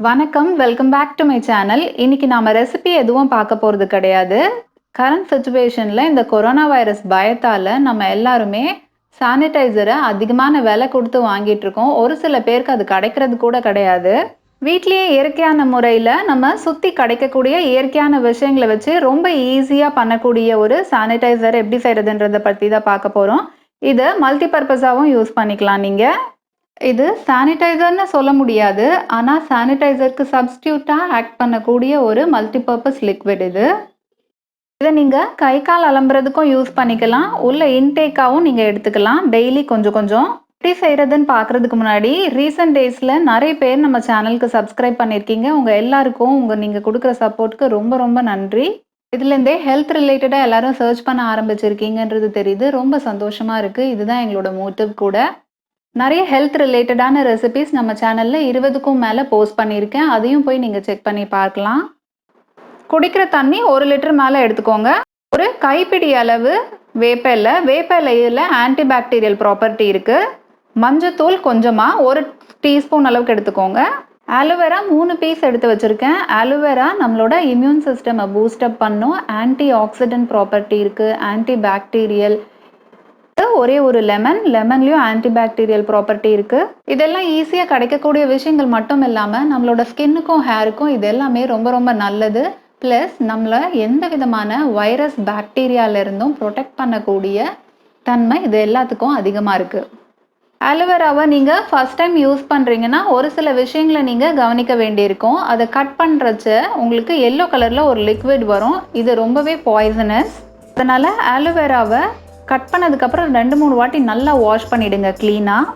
வணக்கம், welcome back to my channel. இன்னைக்கு நாம ரெசிபி எதுவும் பார்க்க போறது கிடையாது. கரண்ட் சிச்சுவேஷன்ல இந்த கொரோனா வைரஸ் பயத்தால நம்ம எல்லாருமே சானிடைசரை அதிகமான விலை கொடுத்து வாங்கிட்டு இருக்கோம். ஒரு சில பேருக்கு அது கிடைக்கிறது கூட கிடையாது. வீட்லயே இயற்கையான முறையில் நம்ம சுற்றி கிடைக்கக்கூடிய இயற்கையான விஷயங்களை வச்சு ரொம்ப ஈஸியாக பண்ணக்கூடிய ஒரு சானிடைசர் எப்படி செய்கிறதுன்றதை பற்றி தான் பார்க்க போகிறோம். இதை மல்டிபர்பஸாகவும் யூஸ் பண்ணிக்கலாம் நீங்கள். இது சானிடைசர்னு சொல்ல முடியாது. ஆனா சானிடைசருக்கு சப்ஸ்டிட்யூட்டா ஆக்ட் பண்ணக்கூடிய ஒரு மல்டிபர்பஸ் லிக்விட் இது. இத நீங்க கை, கால் அலம்புறதுக்கும் யூஸ் பண்ணிக்கலாம். உள்ள இன்டேக்காவும் நீங்க எடுத்துக்கலாம். டெய்லி கொஞ்சம் கொஞ்சம். எப்படி செய்றதுன்னு பார்க்கறதுக்கு முன்னாடி ரீசென்ட் டேஸ்ல நெறைய பேர் நம்ம சேனலுக்கு சப்ஸ்கிரைப் பண்ணியிருக்கீங்க. உங்க எல்லாருக்கும் நீங்க குடுக்குற சப்போர்ட்க்கு ரொம்ப ரொம்ப நன்றி. இதுலேருந்தே ஹெல்த் ரிலேட்டடா எல்லாரும் சர்ச் பண்ண ஆரம்பிச்சிருக்கீங்கன்றது தெரியுது. ரொம்ப சந்தோஷமா இருக்கு. இதுதான் எங்களோட மோட்டிவ் கூட. நிறைய ஹெல்த் ரிலேட்டடான ரெசிபிஸ் நம்ம சேனலில் 20க்கும் மேலே போஸ்ட் பண்ணியிருக்கேன். அதையும் போய் நீங்கள் செக் பண்ணி பார்க்கலாம். குடிக்கிற தண்ணி 1 லிட்டர் மேலே எடுத்துக்கோங்க. ஒரு கைப்பிடி அளவு வேப்பிலையில் ஆன்டிபாக்டீரியல் ப்ராப்பர்ட்டி இருக்குது. மஞ்சத்தூள் கொஞ்சமாக 1 டீஸ்பூன் அளவுக்கு எடுத்துக்கோங்க. ஆலோவேரா 3 பீஸ் எடுத்து வச்சுருக்கேன். ஆலோவேரா நம்மளோட இம்யூன் சிஸ்டமை பூஸ்டப் பண்ணும். ஆன்டி ஆக்சிடென்ட் ப்ராப்பர்ட்டி இருக்குது. ஆன்டிபாக்டீரியல். ஒரே ஒரு லெமன்லயும் ஆன்டிபாக்டீரியல் ப்ராப்பர்ட்டி இருக்கு. இதெல்லாம் ஈஸியா கிடைக்கக்கூடிய விஷயங்கள் மட்டும் இல்லாம நம்மளோட ஸ்கின்னுக்கும் ஹேருக்கும் இது எல்லாமே ரொம்ப ரொம்ப நல்லது. பிளஸ் நம்மள எந்த விதமான வைரஸ் பாக்டீரியால இருந்தும் ப்ரொடெக்ட் பண்ணக்கூடிய தன்மை இது எல்லாத்துக்கும் அதிகமா இருக்கு. ஆலோவேராவை நீங்க ஃபர்ஸ்ட் டைம் யூஸ் பண்றீங்கன்னா ஒரு சில விஷயங்களை நீங்க கவனிக்க வேண்டியிருக்கும். அதை கட் பண்றச்ச உங்களுக்கு எல்லோ கலர்ல ஒரு லிக்விட் வரும். இது ரொம்பவே பாய்சனஸ். அதனால ஆலோவேராவை கட் பண்ணதுக்கப்புறம் 2-3 வாட்டி நல்லா வாஷ் பண்ணிடுங்க க்ளீனாக.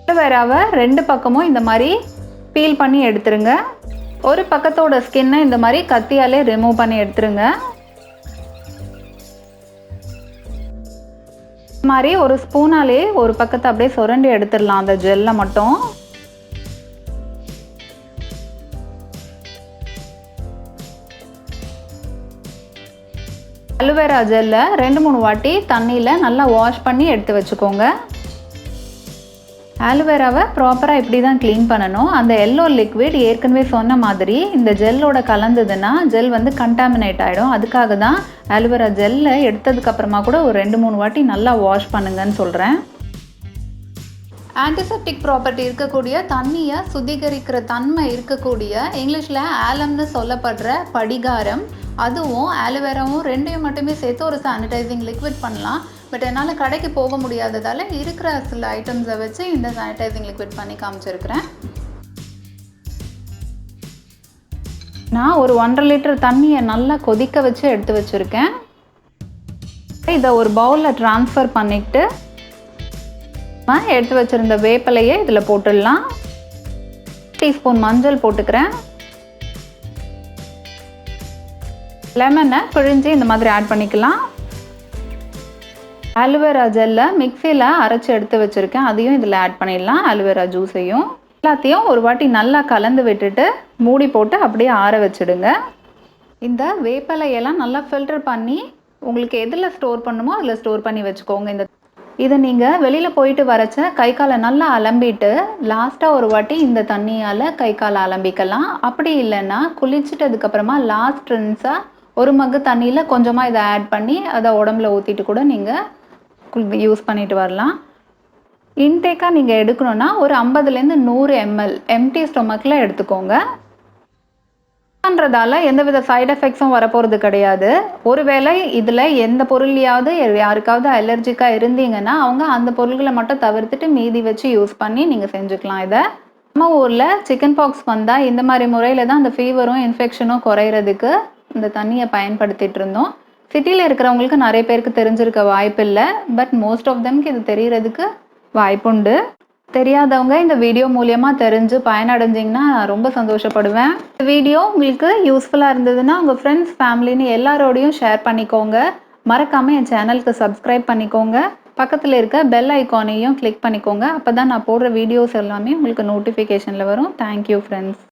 ஆலோவேராவை 2 பக்கமும் இந்த மாதிரி பீல் பண்ணி எடுத்துருங்க. ஒரு பக்கத்தோட ஸ்கின்னை இந்த மாதிரி கத்தியாலே ரிமூவ் பண்ணி எடுத்துருங்க. இந்த மாதிரி ஒரு ஸ்பூனாலே ஒரு பக்கத்தை அப்படியே சுரண்டி எடுத்துடலாம் அந்த ஜெல்லை மட்டும். அலோவேரா ஜெல்லை 2-3 வாட்டி தண்ணியில் நல்லா வாஷ் பண்ணி எடுத்து வச்சுக்கோங்க. ஆலோவேராவை ப்ராப்பராக இப்படி தான் க்ளீன் பண்ணணும். அந்த எல்லோ லிக்விட் ஏற்கனவே சொன்ன மாதிரி இந்த ஜெல்லோட கலந்ததுன்னா ஜெல் கண்டாமினேட் ஆகிடும். அதுக்காக தான் ஆலோவேரா ஜெல்லை எடுத்ததுக்கப்புறமா கூட ஒரு 2-3 வாட்டி நல்லா வாஷ் பண்ணுங்கன்னு சொல்கிறேன். ஆன்டிசெப்டிக் ப்ராப்பர்ட்டி இருக்கக்கூடிய தண்ணியை சுத்திகரிக்கிற தன்மை இருக்கக்கூடிய இங்கிலீஷில் ஆலம்னு சொல்லப்படுற படிகாரம், அதுவும் ஆலோவேராவும் 2ஐயும் மட்டுமே சேர்த்து ஒரு சானிடைசிங் லிக்விட் பண்ணலாம். பட் என்னால் கடைக்கு போக முடியாததால் இருக்கிற சில ஐட்டம்ஸை வச்சு இந்த சானிடைசிங் லிக்விட் பண்ணி காமிச்சிருக்கிறேன். நான் ஒரு 1.5 லிட்டர் தண்ணியை நல்லா கொதிக்க வச்சு எடுத்து வச்சுருக்கேன். இதை ஒரு பவுலில் ட்ரான்ஸ்ஃபர் பண்ணிக்கிட்டு எடுத்து வச்சுருந்த வேப்பிலையை இதில் போட்டுடலாம். டீஸ்பூன் மஞ்சள் போட்டுக்கிறேன். லெமனை பிழிஞ்சு இந்த மாதிரி ஆட் பண்ணிக்கலாம். ஆலோவேரா ஜெல்லை மிக்சியில் அரைச்சி எடுத்து வச்சுருக்கேன். அதையும் இதில் ஆட் பண்ணிடலாம். ஆலோவேரா ஜூஸையும் எல்லாத்தையும் ஒரு வாட்டி நல்லா கலந்து விட்டுட்டு மூடி போட்டு அப்படியே ஆற வச்சுடுங்க. இந்த வேப்பிலையெல்லாம் நல்லா ஃபில்டர் பண்ணி உங்களுக்கு எதில் ஸ்டோர் பண்ணுமோ அதில் ஸ்டோர் பண்ணி வச்சுக்கோங்க. இதை நீங்கள் வெளியில் போயிட்டு வரச்ச கை காலை நல்லா அலம்பிட்டு லாஸ்ட்டாக ஒரு வாட்டி இந்த தண்ணியால் கை காலை அலம்பிக்கலாம். அப்படி இல்லைன்னா குளிச்சுட்டதுக்கப்புறமா லாஸ்ட் ரின்ஸாக ஒரு மக்கு தண்ணியில் கொஞ்சமாக இதை ஆட் பண்ணி அதை உடம்புல ஊற்றிட்டு கூட நீங்கள் யூஸ் பண்ணிட்டு வரலாம். இன்டேக்காக நீங்கள் எடுக்கணுன்னா ஒரு 50லேருந்து 100 ml எம்டி ஸ்டொமக்கில் எடுத்துக்கோங்க. பண்ணுறதால எந்தவித சைட் எஃபெக்ட்ஸும் வரப்போகிறது கிடையாது. ஒருவேளை இதில் எந்த பொருளையாவது யாருக்காவது அலர்ஜிக்காக இருந்தீங்கன்னா அவங்க அந்த பொருள்களை மட்டும் தவிர்த்துட்டு மீதி வச்சு யூஸ் பண்ணி நீங்கள் செஞ்சுக்கலாம். இதை நம்ம ஊரில் சிக்கன் பாக்ஸ் வந்தால் இந்த மாதிரி முறையில் தான் அந்த ஃபீவரும் இன்ஃபெக்ஷனும் குறையிறதுக்கு இந்த தண்ணியை பயன்படுத்திகிட்டு இருந்தோம். சிட்டியில் இருக்கிறவங்களுக்கு நிறைய பேருக்கு தெரிஞ்சிருக்க வாய்ப்பு இல்லை. பட் மோஸ்ட் ஆஃப் தம்க்கு இது தெரிகிறதுக்கு வாய்ப்புண்டு. தெரியாதவங்க இந்த வீடியோ மூலியமாக தெரிஞ்சு பயனடைஞ்சிங்கன்னா நான் ரொம்ப சந்தோஷப்படுவேன். இந்த வீடியோ உங்களுக்கு யூஸ்ஃபுல்லாக இருந்ததுன்னா உங்கள் ஃப்ரெண்ட்ஸ் ஃபேமிலின்னு எல்லாரோடையும் ஷேர் பண்ணிக்கோங்க. மறக்காமல் என் சேனலுக்கு சப்ஸ்கிரைப் பண்ணிக்கோங்க. பக்கத்தில் இருக்க பெல் ஐக்கானையும் கிளிக் பண்ணிக்கோங்க. அப்போ தான் நான் போடுற வீடியோஸ் எல்லாமே உங்களுக்கு நோட்டிஃபிகேஷனில் வரும். Thank you friends.